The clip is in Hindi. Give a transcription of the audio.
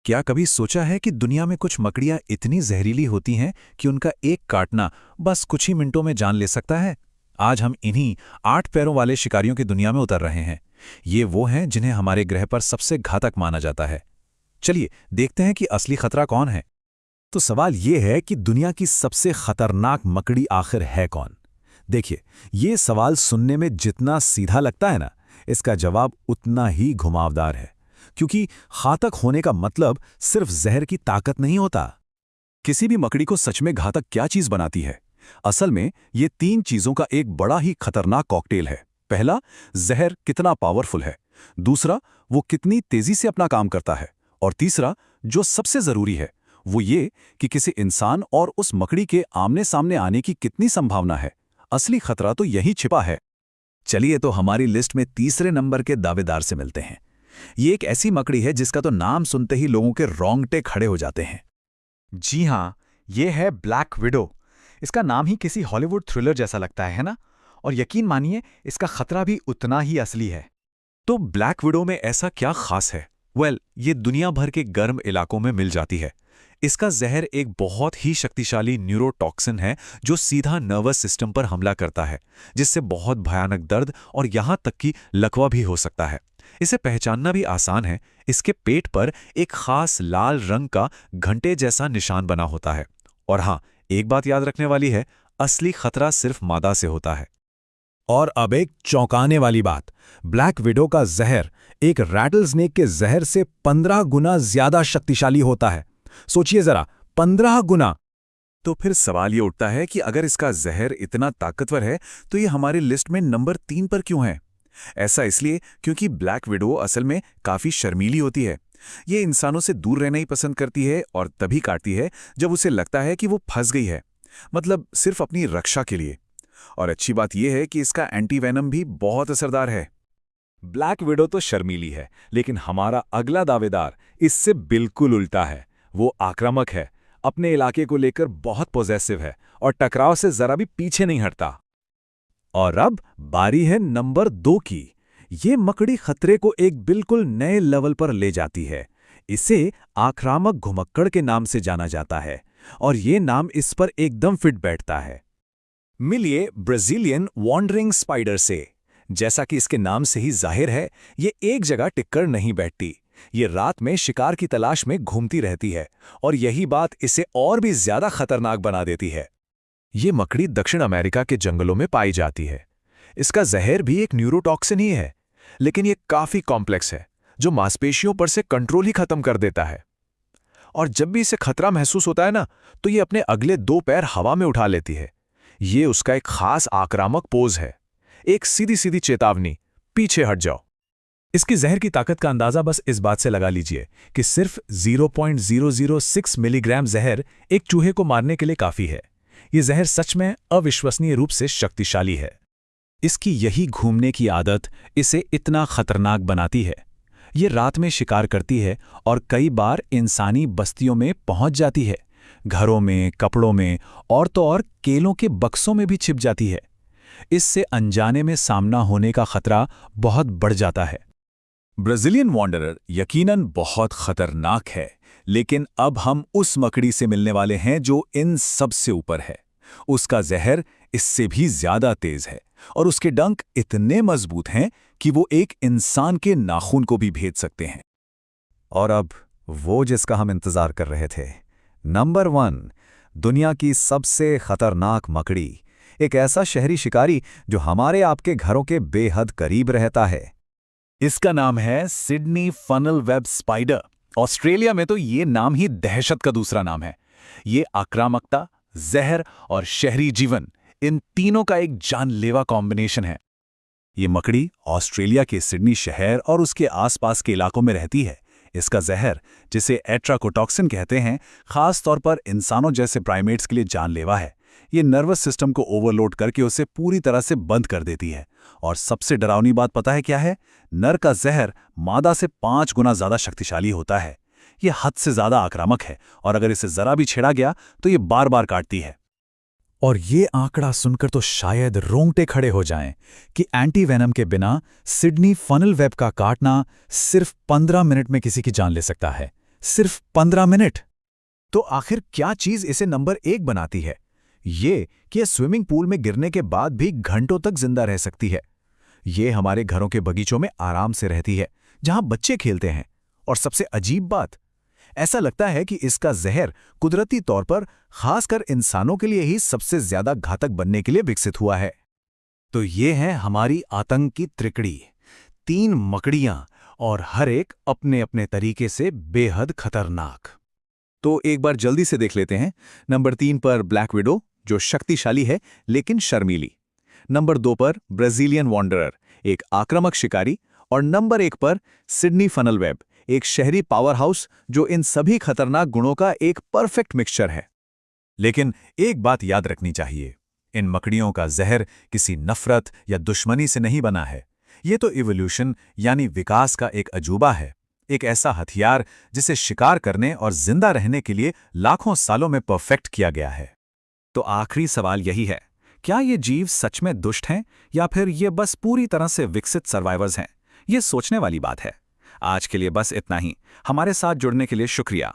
क्या कभी सोचा है कि दुनिया में कुछ मकड़ियां इतनी जहरीली होती हैं कि उनका एक काटना बस कुछ ही मिनटों में जान ले सकता है। आज हम इन्हीं 8 पैरों वाले शिकारियों की दुनिया में उतर रहे हैं। ये वो हैं जिन्हें हमारे ग्रह पर सबसे घातक माना जाता है। चलिए देखते हैं कि असली खतरा कौन है। तो सवाल ये है कि दुनिया की सबसे खतरनाक मकड़ी आखिर है कौन। देखिए, ये सवाल सुनने में जितना सीधा लगता है ना, इसका जवाब उतना ही घुमावदार है। क्योंकि घातक होने का मतलब सिर्फ जहर की ताकत नहीं होता। किसी भी मकड़ी को सच में घातक क्या चीज बनाती है? असल में ये 3 चीजों का एक बड़ा ही खतरनाक कॉकटेल है। पहला, जहर कितना पावरफुल है। दूसरा, वो कितनी तेजी से अपना काम करता है। और तीसरा, जो सबसे जरूरी है, वो ये कि किसी इंसान और उस मकड़ी के आमने सामने आने की कितनी संभावना है। असली खतरा तो यही छिपा है। चलिए तो हमारी लिस्ट में तीसरे नंबर के दावेदार से मिलते हैं। ये एक ऐसी मकड़ी है जिसका तो नाम सुनते ही लोगों के रोंगटे खड़े हो जाते हैं। जी हाँ, ये है ब्लैक विडो। इसका नाम ही किसी हॉलीवुड थ्रिलर जैसा लगता है ना? और यकीन मानिए, इसका खतरा भी उतना ही असली है। तो ब्लैक विडो में ऐसा क्या खास है? ये दुनिया भर के गर्म इलाकों में मिल जाती है। इसका जहर एक बहुत ही शक्तिशाली न्यूरोटॉक्सिन है जो सीधा नर्वस सिस्टम पर हमला करता है, जिससे बहुत भयानक दर्द और यहां तक कि लकवा भी हो सकता है। इसे पहचानना भी आसान है। इसके पेट पर एक खास लाल रंग का घंटे जैसा निशान बना होता है। और हाँ, एक बात याद रखने वाली है, असली खतरा सिर्फ मादा से होता है। और अब एक चौंकाने वाली बात, ब्लैक विडो का जहर एक रैटलस्नेक के जहर से 15 गुना ज्यादा शक्तिशाली होता है। सोचिए जरा, 15 गुना। तो फिर सवाल ये उठता है कि अगर इसका जहर इतना ताकतवर है तो ये हमारी लिस्ट में नंबर 3 पर क्यों है? ऐसा इसलिए क्योंकि ब्लैक विडो असल में काफी शर्मीली होती है। ये इंसानों से दूर रहना ही पसंद करती है और तभी काटती है जब उसे लगता है कि वो फंस गई है, मतलब सिर्फ अपनी रक्षा के लिए। और अच्छी बात यह है कि इसका एंटीवेनम भी बहुत असरदार है। ब्लैक विडो तो शर्मीली है, लेकिन हमारा अगला दावेदार इससे बिल्कुल उल्टा है। वो आक्रामक है, अपने इलाके को लेकर बहुत पॉजेसिव है और टकराव से जरा भी पीछे नहीं हटता। और अब बारी है नंबर 2 की। ये मकड़ी खतरे को एक बिल्कुल नए लेवल पर ले जाती है। इसे आक्रामक घुमक्कड़ के नाम से जाना जाता है और ये नाम इस पर एकदम फिट बैठता है। मिलिए ब्राजीलियन वॉन्डरिंग स्पाइडर से। जैसा कि इसके नाम से ही जाहिर है, ये एक जगह टिककर नहीं बैठती। ये रात में शिकार की तलाश में घूमती रहती है और यही बात इसे और भी ज्यादा खतरनाक बना देती है। ये मकड़ी दक्षिण अमेरिका के जंगलों में पाई जाती है। इसका जहर भी एक न्यूरोटॉक्सिन ही है, लेकिन ये काफी कॉम्प्लेक्स है, जो मांसपेशियों पर से कंट्रोल ही खत्म कर देता है। और जब भी इसे खतरा महसूस होता है ना, तो ये अपने अगले 2 पैर हवा में उठा लेती है। ये उसका एक खास आक्रामक पोज है, एक सीधी सीधी चेतावनी, पीछे हट जाओ। इसकी जहर की ताकत का अंदाजा बस इस बात से लगा लीजिए कि सिर्फ 0.006 मिलीग्राम जहर एक चूहे को मारने के लिए काफी है। ये जहर सच में अविश्वसनीय रूप से शक्तिशाली है। इसकी यही घूमने की आदत इसे इतना खतरनाक बनाती है। ये रात में शिकार करती है और कई बार इंसानी बस्तियों में पहुंच जाती है। घरों में, कपड़ों में और तो और केलों के बक्सों में भी छिप जाती है। इससे अनजाने में सामना होने का खतरा बहुत बढ़ जाता है। ब्राजीलियन वॉन्डरर यकीनन बहुत खतरनाक है, लेकिन अब हम उस मकड़ी से मिलने वाले हैं जो इन सब से ऊपर है। उसका जहर इससे भी ज्यादा तेज है और उसके डंक इतने मजबूत हैं कि वो एक इंसान के नाखून को भी भेद सकते हैं। और अब वो जिसका हम इंतजार कर रहे थे, नंबर 1, दुनिया की सबसे खतरनाक मकड़ी। एक ऐसा शहरी शिकारी जो हमारे आपके घरों के बेहद करीब रहता है। इसका नाम है Sydney funnel web spider. Australia में तो ये नाम ही दहशत का दूसरा नाम है। ये आक्रामकता, जहर और शहरी जीवन, इन तीनों का एक जानलेवा कॉम्बिनेशन है। ये मकड़ी ऑस्ट्रेलिया के सिडनी शहर और उसके आसपास के इलाकों में रहती है। इसका जहर, जिसे एट्राकोटॉक्सिन कहते हैं, खास तौर पर इंसानों जैसे प्राइमेट्स के लिए जानलेवा है। ये नर्वस सिस्टम को ओवरलोड करके उसे पूरी तरह से बंद कर देती है। और सबसे डरावनी बात पता है क्या है? नर का जहर मादा से 5 गुना ज्यादा शक्तिशाली होता है। यह हद से ज्यादा आक्रामक है और अगर इसे जरा भी छेड़ा गया तो ये बार बार काटती है। और ये आंकड़ा सुनकर तो शायद रोंगटे खड़े हो जाएं कि एंटीवेनम के बिना सिडनी फनल वेब का काटना सिर्फ 15 मिनट में किसी की जान ले सकता है। सिर्फ 15 मिनट। तो आखिर क्या चीज इसे नंबर 1 बनाती है? ये कि यह स्विमिंग पूल में गिरने के बाद भी घंटों तक जिंदा रह सकती है। ये हमारे घरों के बगीचों में आराम से रहती है, जहां बच्चे खेलते हैं। और सबसे अजीब बात, ऐसा लगता है कि इसका जहर कुदरती तौर पर खासकर इंसानों के लिए ही सबसे ज्यादा घातक बनने के लिए विकसित हुआ है। तो ये है हमारी आतंक की त्रिकड़ी, 3 मकड़ियां, और हर एक अपने अपने तरीके से बेहद खतरनाक। तो एक बार जल्दी से देख लेते हैं। नंबर 3 पर ब्लैक विडो, जो शक्तिशाली है लेकिन शर्मीली। नंबर 2 पर ब्राजीलियन वॉन्डरर, एक आक्रामक शिकारी। और नंबर 1 पर सिडनी फनल वेब, एक शहरी पावर हाउस जो इन सभी खतरनाक गुणों का एक परफेक्ट मिक्सचर है। लेकिन एक बात याद रखनी चाहिए, इन मकड़ियों का जहर किसी नफरत या दुश्मनी से नहीं बना है। ये तो इवोल्यूशन यानी विकास का एक अजूबा है, एक ऐसा हथियार जिसे शिकार करने और जिंदा रहने के लिए लाखों सालों में परफेक्ट किया गया है। तो आखिरी सवाल यही है, क्या ये जीव सच में दुष्ट हैं या फिर ये बस पूरी तरह से विकसित सर्वाइवर्स हैं? ये सोचने वाली बात है। आज के लिए बस इतना ही। हमारे साथ जुड़ने के लिए शुक्रिया।